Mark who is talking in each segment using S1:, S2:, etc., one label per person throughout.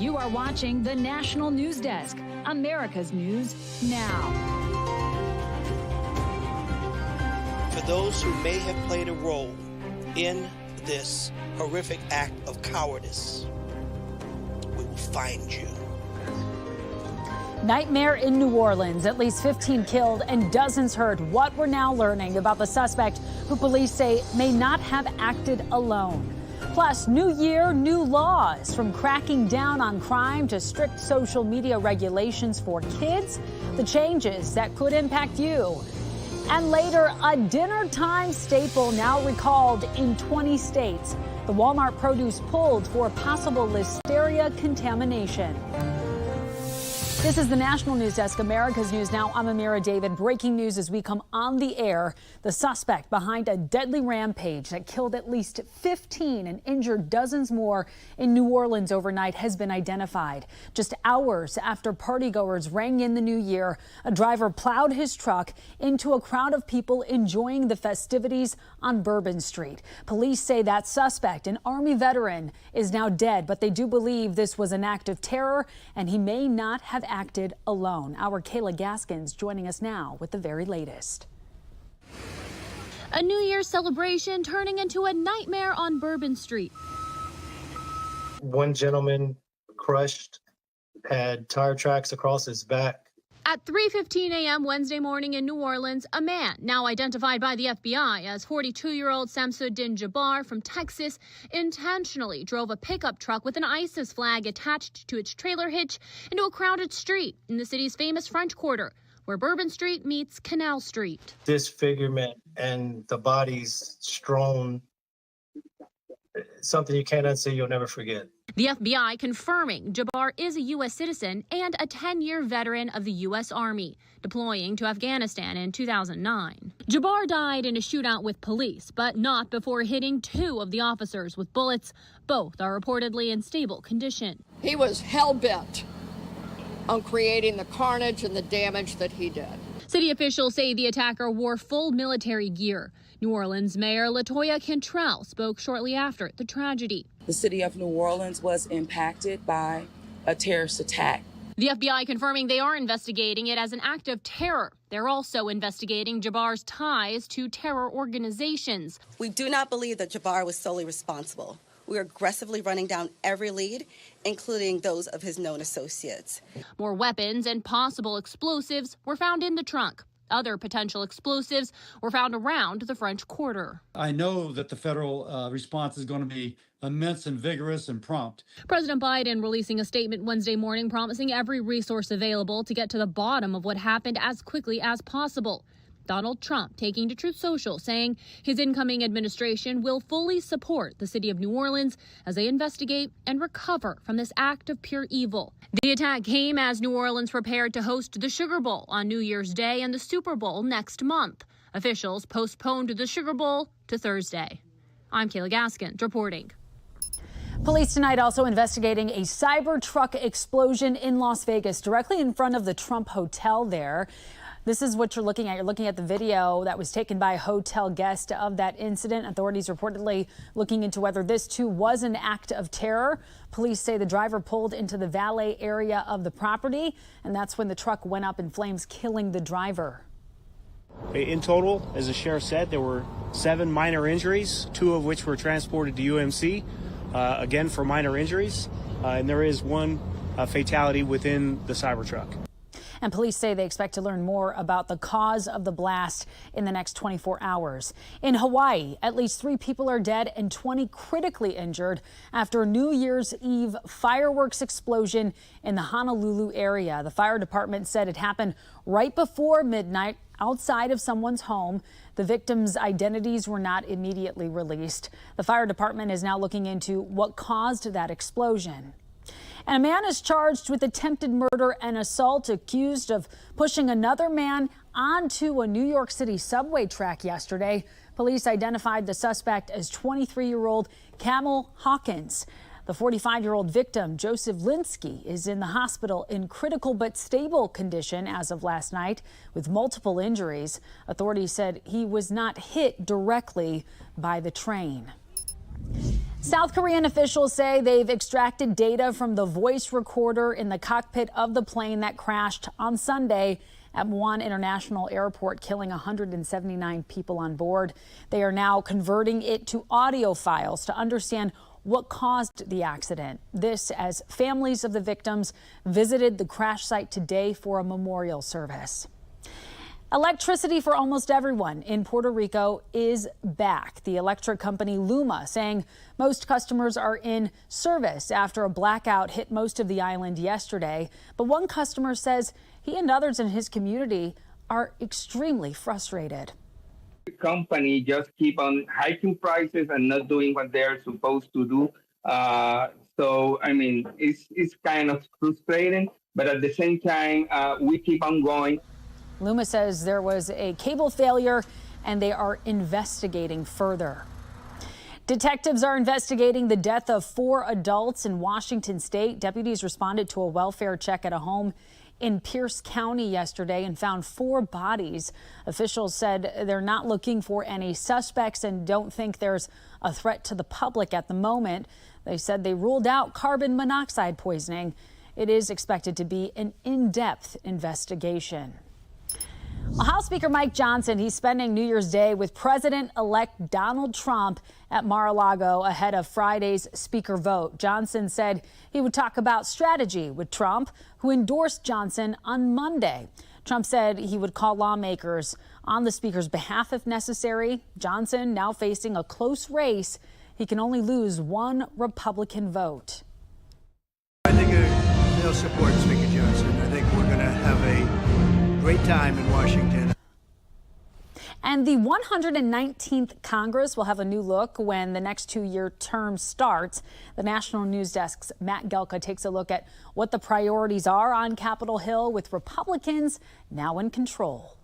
S1: You are watching the National News Desk, America's News Now.
S2: For those who may have played a role in this horrific act of cowardice, we will find you.
S3: Nightmare in New Orleans. At least 15 killed and dozens hurt. What we're now learning about the suspect who police say may not have acted alone. Plus, new year, new laws, from cracking down on crime to strict social media regulations for kids, the changes that could impact you. And later, a dinner time staple now recalled in 20 states. The Walmart produce pulled for possible listeria contamination. This is the National News Desk, America's News Now. I'm Amira David. Breaking news as we come on the air. The suspect behind a deadly rampage that killed at least 15 and injured dozens more in New Orleans overnight has been identified. Just hours after partygoers rang in the new year, a driver plowed his truck into a crowd of people enjoying the festivities on Bourbon Street. Police say that suspect, an Army veteran, is now dead, but they do believe this was an act of terror and he may not have acted alone. Our Kayla Gaskins joining us now with the very latest.
S4: A New Year's celebration turning into a nightmare on Bourbon Street.
S5: One gentleman crushed, had tire tracks across his back.
S4: At 3:15 a.m. Wednesday morning in New Orleans, a man, now identified by the FBI as 42-year-old Samsudin Jabbar from Texas, intentionally drove a pickup truck with an ISIS flag attached to its trailer hitch into a crowded street in the city's famous French Quarter, where Bourbon Street meets Canal Street.
S5: Disfigurement and the bodies strewn, something you can't unsee, you'll never forget.
S4: The FBI confirming Jabbar is a U.S. citizen and a 10-year veteran of the U.S. Army, deploying to Afghanistan in 2009. Jabbar died in a shootout with police, but not before hitting two of the officers with bullets. Both are reportedly in stable condition.
S6: He was hell-bent on creating the carnage and the damage that he did.
S4: City officials say the attacker wore full military gear. New Orleans Mayor LaToya Cantrell spoke shortly after the tragedy.
S7: The city of New Orleans was impacted by a terrorist attack.
S4: The FBI confirming they are investigating it as an act of terror. They're also investigating Jabbar's ties to terror organizations.
S8: We do not believe that Jabbar was solely responsible. We are aggressively running down every lead, including those of his known associates.
S4: More weapons and possible explosives were found in the trunk. Other potential explosives were found around the French Quarter.
S9: I know that the federal response is going to be immense and vigorous and prompt.
S4: President Biden releasing a statement Wednesday morning promising every resource available to get to the bottom of what happened as quickly as possible. Donald Trump taking to Truth Social, saying his incoming administration will fully support the city of New Orleans as they investigate and recover from this act of pure evil. The attack came as New Orleans prepared to host the Sugar Bowl on New Year's Day and the Super Bowl next month. Officials postponed the Sugar Bowl to Thursday. I'm Kayla Gaskins reporting.
S3: Police tonight also investigating a Cybertruck explosion in Las Vegas, directly in front of the Trump Hotel there. This is what you're looking at. You're looking at the video that was taken by a hotel guest of that incident. Authorities reportedly looking into whether this too was an act of terror. Police say the driver pulled into the valet area of the property, and that's when the truck went up in flames, killing the driver.
S10: In total, as the sheriff said, there were 7 minor injuries, 2 of which were transported to UMC, again for minor injuries, and there is 1 fatality within the Cybertruck.
S3: And police say they expect to learn more about the cause of the blast in the next 24 hours. In Hawaii, at least 3 people are dead and 20 critically injured after a New Year's Eve fireworks explosion in the Honolulu area. The fire department said it happened right before midnight outside of someone's home. The victims' identities were not immediately released. The fire department is now looking into what caused that explosion. And a man is charged with attempted murder and assault, accused of pushing another man onto a New York City subway track yesterday. Police identified the suspect as 23-year-old Camel Hawkins. The 45-year-old victim, Joseph Linsky, is in the hospital in critical but stable condition as of last night with multiple injuries. Authorities said he was not hit directly by the train. South Korean officials say they've extracted data from the voice recorder in the cockpit of the plane that crashed on Sunday at Muan International Airport, killing 179 people on board. They are now converting it to audio files to understand what caused the accident. This as families of the victims visited the crash site today for a memorial service. Electricity for almost everyone in Puerto Rico is back. The electric company Luma saying most customers are in service after a blackout hit most of the island yesterday. But one customer says he and others in his community are extremely frustrated.
S11: The company just keep on hiking prices and not doing what they're supposed to do. So, I mean, it's kind of frustrating, but at the same time, we keep on going.
S3: Luma says there was a cable failure and they are investigating further. Detectives are investigating the death of 4 adults in Washington state. Deputies responded to a welfare check at a home in Pierce County yesterday and found 4 bodies. Officials said they're not looking for any suspects and don't think there's a threat to the public at the moment. They said they ruled out carbon monoxide poisoning. It is expected to be an in-depth investigation. Well, House Speaker Mike Johnson, he's spending New Year's Day with President-elect Donald Trump at Mar-a-Lago ahead of Friday's speaker vote. Johnson said he would talk about strategy with Trump, who endorsed Johnson on Monday. Trump said he would call lawmakers on the speaker's behalf if necessary. Johnson now facing a close race. He can only lose 1 Republican vote.
S12: I think they'll support Speaker Johnson. I think we're going to have a great time in Washington.
S3: And the 119th Congress will have a new look when the next 2-year term starts. The National News Desk's Matt Gelka takes a look at what the priorities are on Capitol Hill, with Republicans now in control.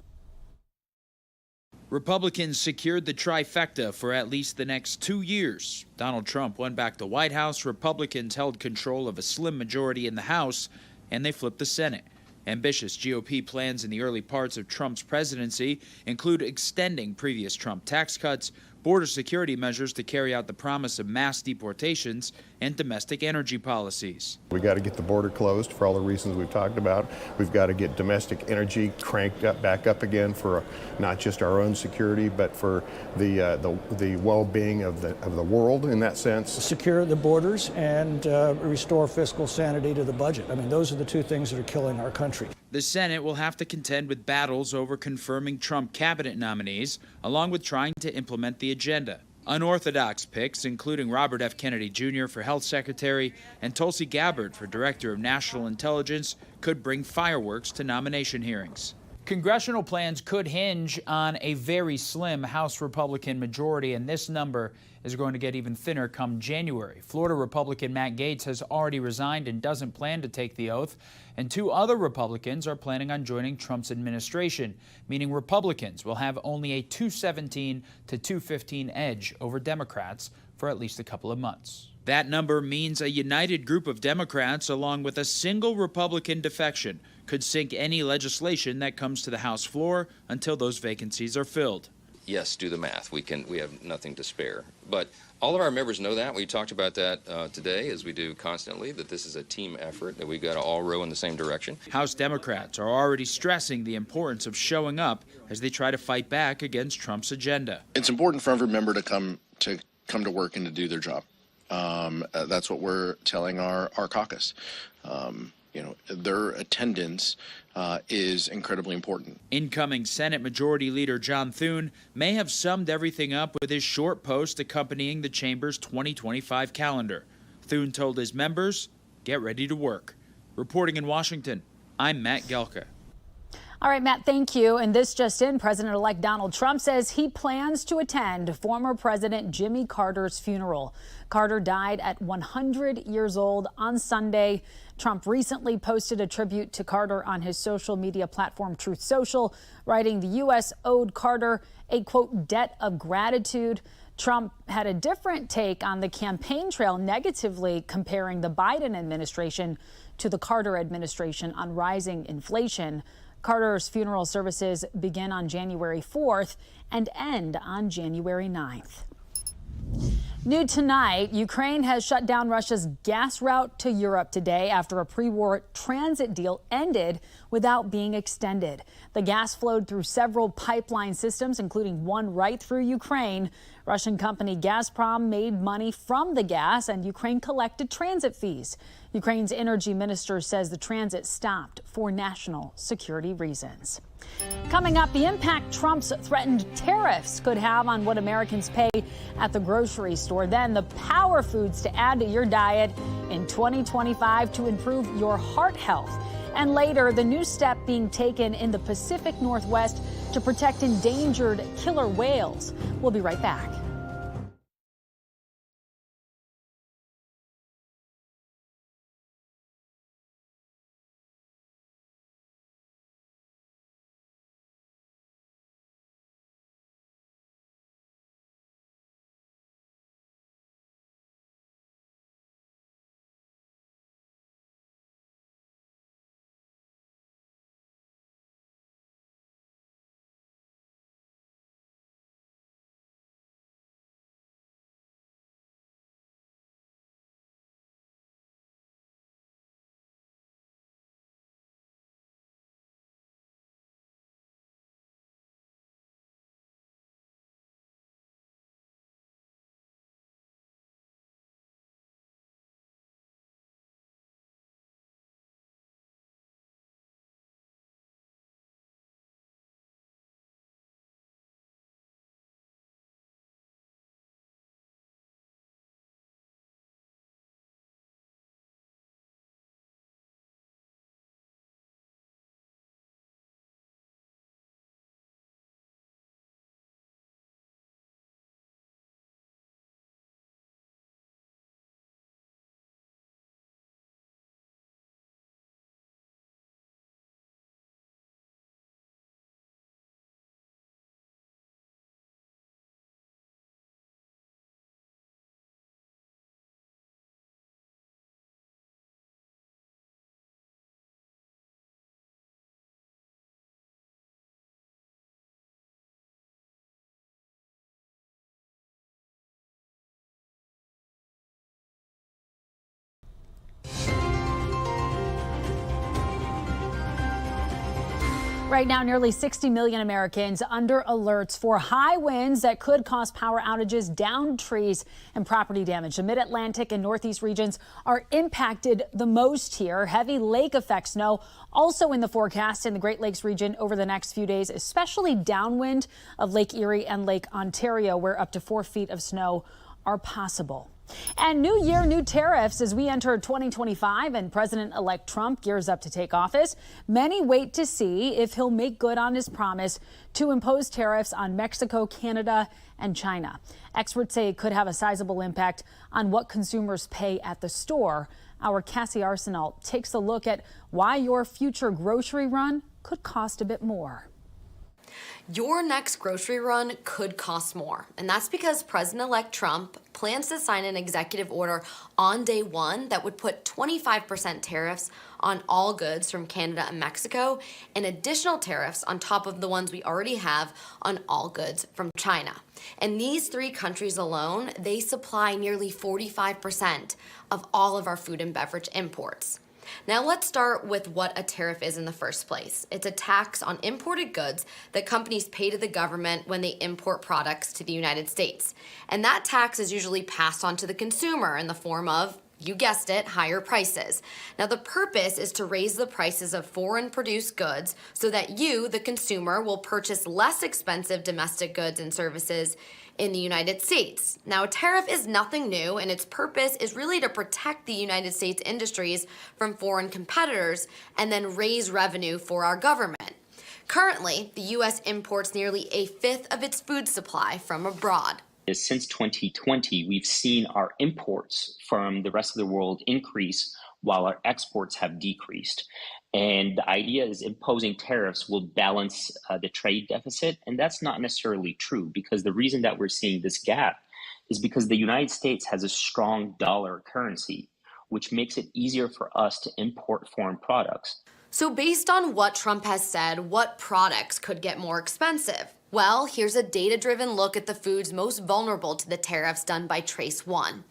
S13: Republicans secured the trifecta for at least the next 2 years. Donald Trump won back the White House, Republicans held control of a slim majority in the House, and they flipped the Senate. Ambitious GOP plans in the early parts of Trump's presidency include extending previous Trump tax cuts, border security measures to carry out the promise of mass deportations, and domestic energy policies.
S14: We got to get the border closed for all the reasons we've talked about. We've got to get domestic energy cranked up, back up again for not just our own security, but for the well-being of the world in that sense.
S15: Secure the borders and restore fiscal sanity to the budget. I mean, those are the 2 things that are killing our country.
S13: The Senate will have to contend with battles over confirming Trump cabinet nominees, along with trying to implement the agenda. Unorthodox picks, including Robert F. Kennedy Jr. for Health Secretary and Tulsi Gabbard for Director of National Intelligence, could bring fireworks to nomination hearings. Congressional plans could hinge on a very slim House Republican majority, and this number is going to get even thinner come January. Florida Republican Matt Gaetz has already resigned and doesn't plan to take the oath, and 2 other Republicans are planning on joining Trump's administration, meaning Republicans will have only a 217 to 215 edge over Democrats for at least a couple of months. That number means a united group of Democrats, along with a single Republican defection, could sink any legislation that comes to the House floor until those vacancies are filled.
S16: Yes, do the math. We have nothing to spare. But all of our members know that. We talked about that today, as we do constantly, that this is a team effort, that we've got to all row in the same direction.
S13: House Democrats are already stressing the importance of showing up as they try to fight back against Trump's agenda.
S17: It's important for every member to come to work and to do their job. That's what we're telling our caucus. Their attendance is incredibly important.
S13: Incoming Senate Majority Leader John Thune may have summed everything up with his short post accompanying the chamber's 2025 calendar. Thune told his members, "Get ready to work." Reporting in Washington, I'm Matt Gelka.
S3: All right, Matt, thank you. And this just in, President-elect Donald Trump says he plans to attend former President Jimmy Carter's funeral. Carter died at 100 years old on Sunday. Trump recently posted a tribute to Carter on his social media platform Truth Social, writing the U.S. owed Carter a, quote, debt of gratitude. Trump had a different take on the campaign trail, negatively comparing the Biden administration to the Carter administration on rising inflation. Carter's funeral services begin on January 4th and end on January 9th. New tonight, Ukraine has shut down Russia's gas route to Europe today after a pre-war transit deal ended without being extended. The gas flowed through several pipeline systems, including one right through Ukraine. Russian company Gazprom made money from the gas, and Ukraine collected transit fees. Ukraine's energy minister says the transit stopped for national security reasons. Coming up, the impact Trump's threatened tariffs could have on what Americans pay at the grocery store. Then the power foods to add to your diet in 2025 to improve your heart health. And later, the new step being taken in the Pacific Northwest to protect endangered killer whales. We'll be right back. Right now, nearly 60 million Americans under alerts for high winds that could cause power outages, downed trees, and property damage. The mid-Atlantic and Northeast regions are impacted the most here. Heavy lake effect snow also in the forecast in the Great Lakes region over the next few days, especially downwind of Lake Erie and Lake Ontario, where up to 4 feet of snow are possible. And new year, new tariffs as we enter 2025 and President-elect Trump gears up to take office. Many wait to see if he'll make good on his promise to impose tariffs on Mexico, Canada, and China. Experts say it could have a sizable impact on what consumers pay at the store. Our Cassie Arsenal takes a look at why your future grocery run could cost a bit more.
S18: Your next grocery run could cost more, and that's because President-elect Trump plans to sign an executive order on day one that would put 25% tariffs on all goods from Canada and Mexico, and additional tariffs on top of the ones we already have on all goods from China. And these three countries alone, they supply nearly 45% of all of our food and beverage imports. Now let's start with what a tariff is in the first place. It's a tax on imported goods that companies pay to the government when they import products to the United States. And that tax is usually passed on to the consumer in the form of, you guessed it, higher prices. Now the purpose is to raise the prices of foreign produced goods so that you, the consumer, will purchase less expensive domestic goods and services in the United States. Now, a tariff is nothing new, and its purpose is really to protect the United States industries from foreign competitors and then raise revenue for our government. Currently, the U.S. imports nearly a fifth of its food supply from abroad.
S19: Since 2020, we've seen our imports from the rest of the world increase while our exports have decreased. And the idea is imposing tariffs will balance the trade deficit. And that's not necessarily true, because the reason that we're seeing this gap is because the United States has a strong dollar currency, which makes it easier for us to import foreign products.
S18: So based on what Trump has said, what products could get more expensive? Well, here's a data-driven look at the foods most vulnerable to the tariffs done by Trace One.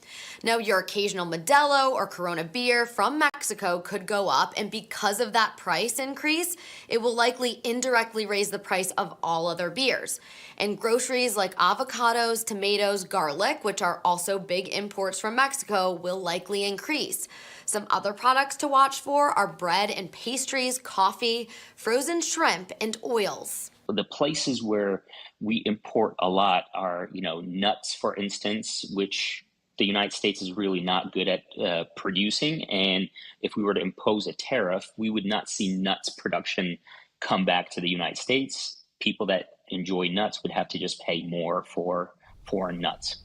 S18: Now, your occasional Modelo or Corona beer from Mexico could go up, and because of that price increase, it will likely indirectly raise the price of all other beers. And groceries like avocados, tomatoes, garlic, which are also big imports from Mexico, will likely increase. Some other products to watch for are bread and pastries, coffee, frozen shrimp, and oils.
S19: The places where we import a lot are, nuts, for instance, which the United States is really not good at producing. And if we were to impose a tariff, we would not see nuts production come back to the United States. People that enjoy nuts would have to just pay more for foreign nuts.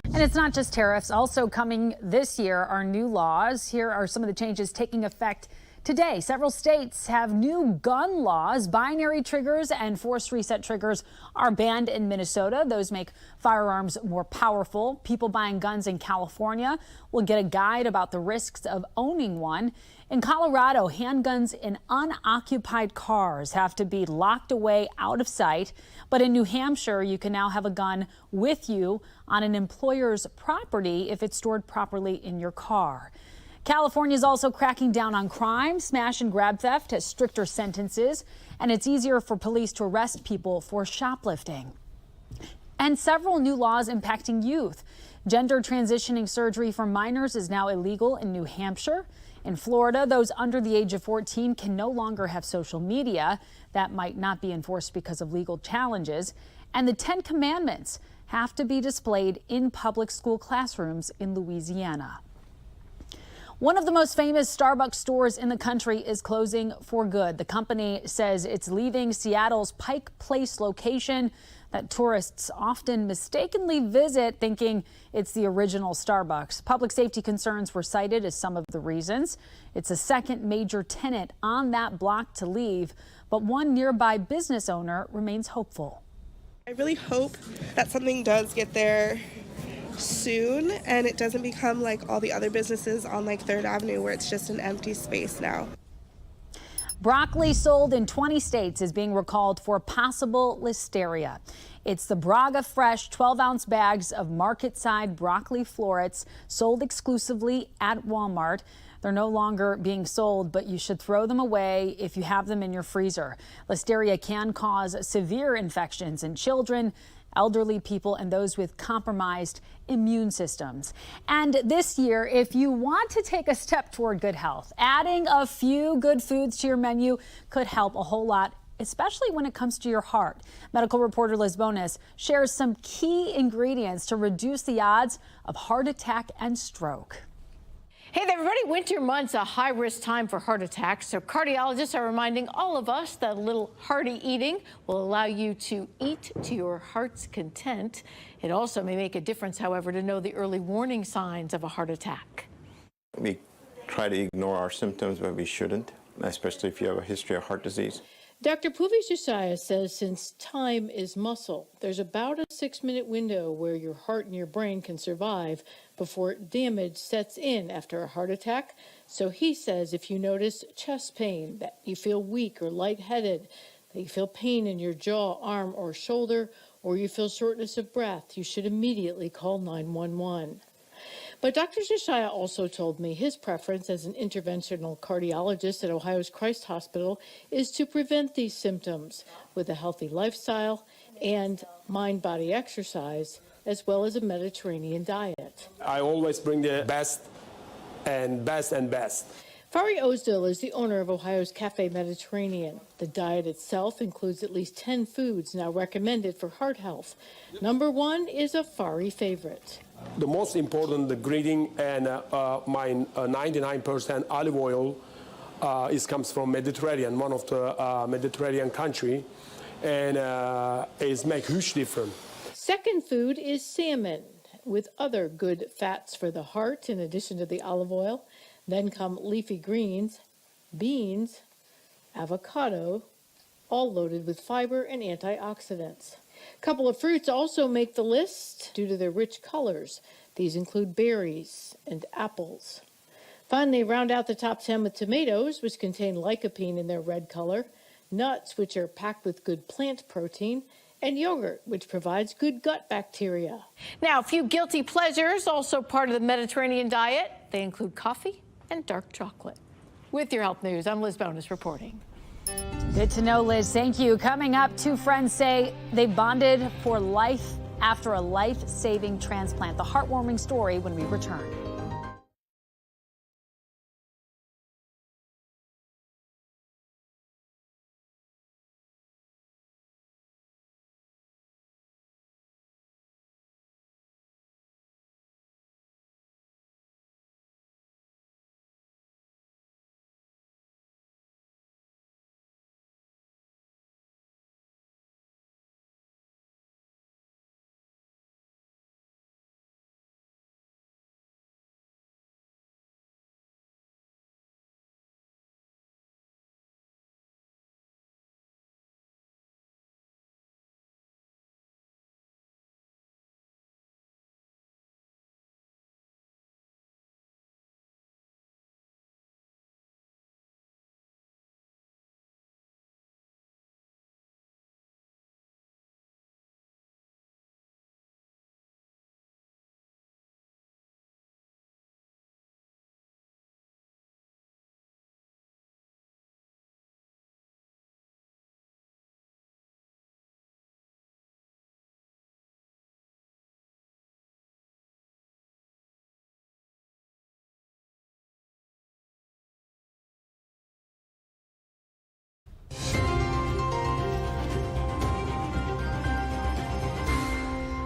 S3: And it's not just tariffs. Also coming this year are new laws. Here are some of the changes taking effect today. Several states have new gun laws. Binary triggers and forced reset triggers are banned in Minnesota. Those make firearms more powerful. People buying guns in California will get a guide about the risks of owning one. In Colorado, handguns in unoccupied cars have to be locked away out of sight. But in New Hampshire, you can now have a gun with you on an employer's property if it's stored properly in your car. California is also cracking down on crime. Smash and grab theft has stricter sentences, and it's easier for police to arrest people for shoplifting. And several new laws impacting youth. Gender transitioning surgery for minors is now illegal in New Hampshire. In Florida, those under the age of 14 can no longer have social media. That might not be enforced because of legal challenges. And the 10 Commandments have to be displayed in public school classrooms in Louisiana. One of the most famous Starbucks stores in the country is closing for good. The company says it's leaving Seattle's Pike Place location that tourists often mistakenly visit thinking it's the original Starbucks. Public safety concerns were cited as some of the reasons. It's the second major tenant on that block to leave, but one nearby business owner remains hopeful.
S20: I really hope that something does get there soon and it doesn't become like all the other businesses on like 3rd Avenue where it's just an empty space now.
S3: Broccoli sold in 20 states is being recalled for possible listeria. It's the Braga Fresh 12-ounce bags of market-side broccoli florets sold exclusively at Walmart. They're no longer being sold, but you should throw them away if you have them in your freezer. Listeria can cause severe infections in children, elderly people, and those with compromised immune systems. And this year, if you want to take a step toward good health, adding a few good foods to your menu could help a whole lot, especially when it comes to your heart. Medical reporter Liz Bonas shares some key ingredients to reduce the odds of heart attack and stroke.
S21: Hey there, everybody. Winter months, a high-risk time for heart attacks. So cardiologists are reminding all of us that a little hearty eating will allow you to eat to your heart's content. It also may make a difference, however, to know the early warning signs of a heart attack.
S22: We try to ignore our symptoms, but we shouldn't, especially if you have a history of heart disease.
S21: Dr. Puvi Shishaya says since time is muscle, there's about a 6-minute window where your heart and your brain can survive before damage sets in after a heart attack. So he says if you notice chest pain, that you feel weak or lightheaded, that you feel pain in your jaw, arm, or shoulder, or you feel shortness of breath, you should immediately call 911. But Dr. Shishaya also told me his preference as an interventional cardiologist at Ohio's Christ Hospital is to prevent these symptoms with a healthy lifestyle and mind-body exercise, as well as a Mediterranean diet.
S23: I always bring the best and best and best.
S21: Fari Ozdil is the owner of Ohio's Cafe Mediterranean. The diet itself includes at least 10 foods now recommended for heart health. Number 1 is a Fari favorite.
S23: The most important ingredient and my 99% olive oil comes from Mediterranean, one of the Mediterranean country, and it makes huge difference.
S21: Second food is salmon, with other good fats for the heart in addition to the olive oil. Then come leafy greens, beans, avocado, all loaded with fiber and antioxidants. A couple of fruits also make the list due to their rich colors. These include berries and apples. Finally, round out the top 10 with tomatoes, which contain lycopene in their red color. nuts, which are packed with good plant protein, and yogurt, which provides good gut bacteria.
S1: Now, a few guilty pleasures, also part of the Mediterranean diet. They include coffee and dark chocolate. With your health news, I'm Liz Bonus reporting.
S3: Good to know, Liz. Thank you. Coming up, two friends say they bonded for life after a life-saving transplant. The heartwarming story when we return.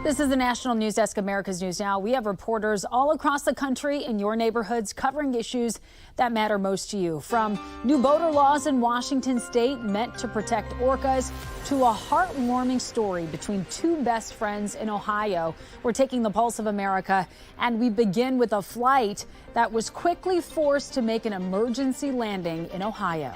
S3: This is the National News Desk, America's News Now. We have reporters all across the country in your neighborhoods covering issues that matter most to you. From new boater laws in Washington state meant to protect orcas to a heartwarming story between two best friends in Ohio. We're taking the pulse of America, and we begin with a flight that was quickly forced to make an emergency landing in Ohio.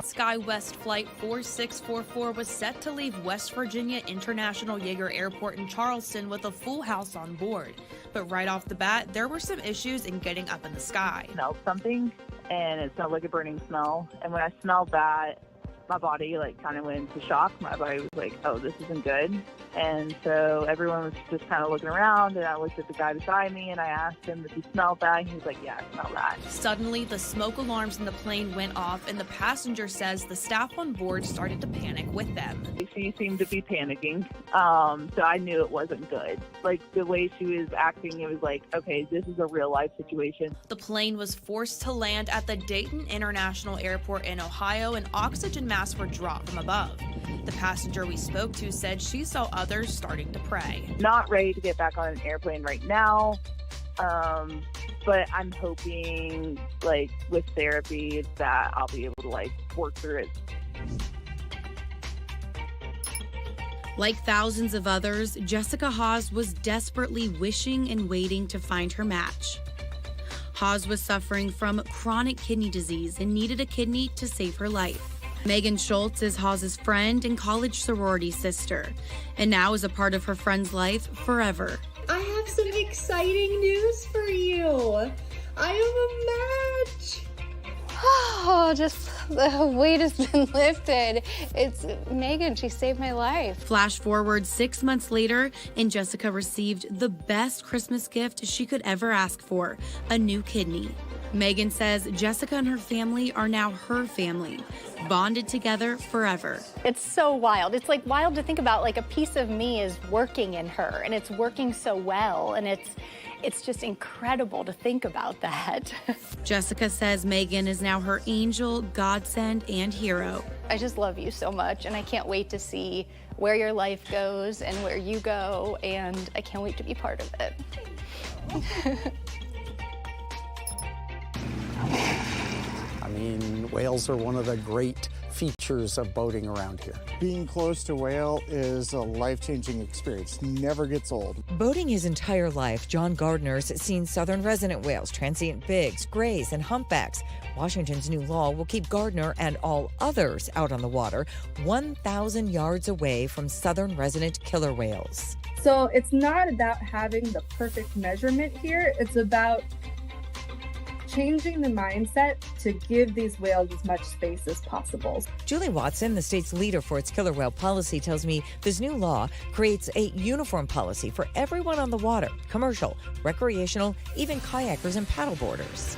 S2: SkyWest Flight 4644 was set to leave West Virginia International Yeager Airport in Charleston with a full house on board. But right off the bat, there were some issues in getting up in the sky.
S5: Smelled something, and it smelled like a burning smell. And when I smelled that, my body kind of went into shock. My body was like, oh, this isn't good. And so everyone was just kind of looking around, and I looked at the guy beside me, and I asked him if he smelled that, and he was like, yeah, I smell that.
S2: Suddenly, the smoke alarms in the plane went off, and the passenger says the staff on board started to panic with them.
S5: She seemed to be panicking, so I knew it wasn't good. The way she was acting, it was like, okay, this is a real-life situation.
S2: The plane was forced to land at the Dayton International Airport in Ohio, and oxygen masks were dropped from above. The passenger we spoke to said she saw others starting to pray.
S5: Not ready to get back on an airplane right now, but I'm hoping, with therapy, that I'll be able to, work through it.
S2: Like thousands of others, Jessica Hawes was desperately wishing and waiting to find her match. Hawes was suffering from chronic kidney disease and needed a kidney to save her life. Megan Schultz is Hawes' friend and college sorority sister, and now is a part of her friend's life forever.
S24: I have some exciting news for you. I have a match. Oh, just the weight has been lifted. It's Megan. She saved my life.
S2: Flash forward 6 months later, and Jessica received the best Christmas gift she could ever ask for, a new kidney. Megan says Jessica and her family are now her family, bonded together forever.
S24: It's so wild. It's wild to think about, a piece of me is working in her, and it's working so well, and it's just incredible to think about that.
S2: Jessica says Megan is now her angel, godsend, and hero.
S24: I just love you so much, and I can't wait to see where your life goes and where you go, and I can't wait to be part of it.
S25: I mean, whales are one of the great features of boating around here.
S26: Being close to a whale is a life-changing experience. Never gets old.
S27: Boating his entire life, John Gardner's seen southern resident whales, transient bigs, grays, and humpbacks. Washington's new law will keep Gardner and all others out on the water 1,000 yards away from southern resident killer whales.
S28: So it's not about having the perfect measurement here. It's about
S4: changing the mindset to give these whales as much space as possible.
S27: Julie Watson, the state's leader for its killer whale policy, tells me this new law creates a uniform policy for everyone on the water, commercial, recreational, even kayakers and paddleboarders.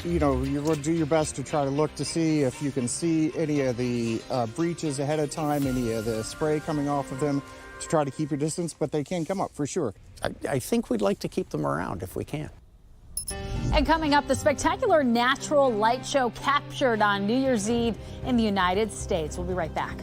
S26: You know, you will do your best to try to look to see if you can see any of the breaches ahead of time, any of the spray coming off of them, to try to keep your distance, but they can come up for sure.
S25: I think we'd like to keep them around if we can.
S3: And coming up, the spectacular natural light show captured on New Year's Eve in the United States. We'll be right back.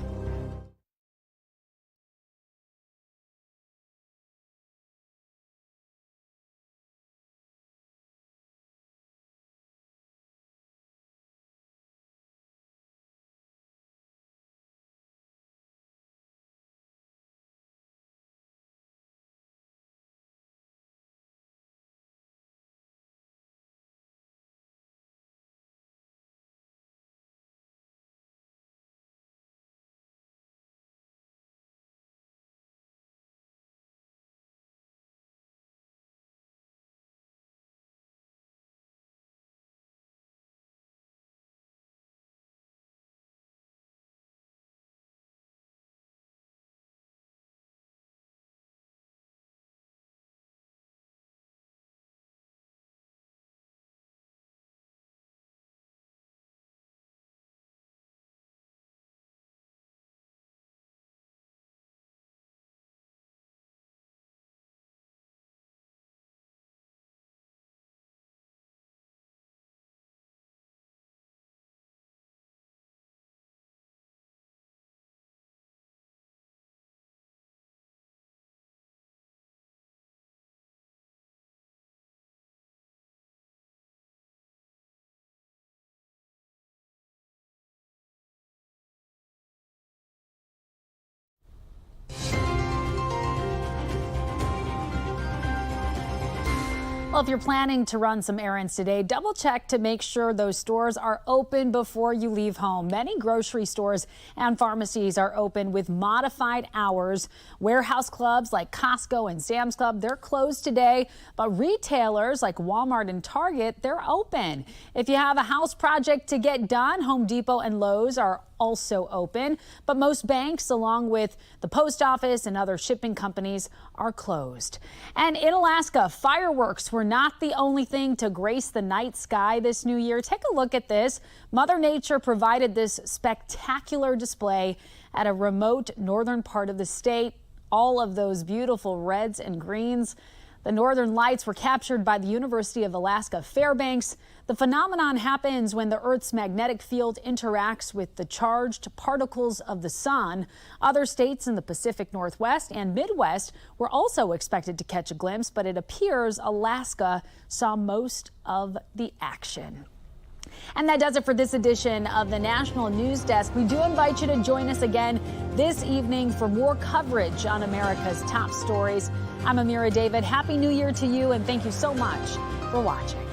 S3: Well, if you're planning to run some errands today, double check to make sure those stores are open before you leave home. Many grocery stores and pharmacies are open with modified hours. Warehouse clubs like Costco and Sam's Club, they're closed today, but retailers like Walmart and Target, they're open. If you have a house project to get done, Home Depot and Lowe's are also open, but most banks, along with the post office and other shipping companies, are closed. And in Alaska, fireworks were not the only thing to grace the night sky this new year. Take a look at this. Mother Nature provided this spectacular display at a remote northern part of the state. All of those beautiful reds and greens. The northern lights were captured by the University of Alaska Fairbanks. The phenomenon happens when the Earth's magnetic field interacts with the charged particles of the sun. Other states in the Pacific Northwest and Midwest were also expected to catch a glimpse, but it appears Alaska saw most of the action. And that does it for this edition of the National News Desk. We do invite you to join us again this evening for more coverage on America's top stories. I'm Amira David. Happy New Year to you, and thank you so much for watching.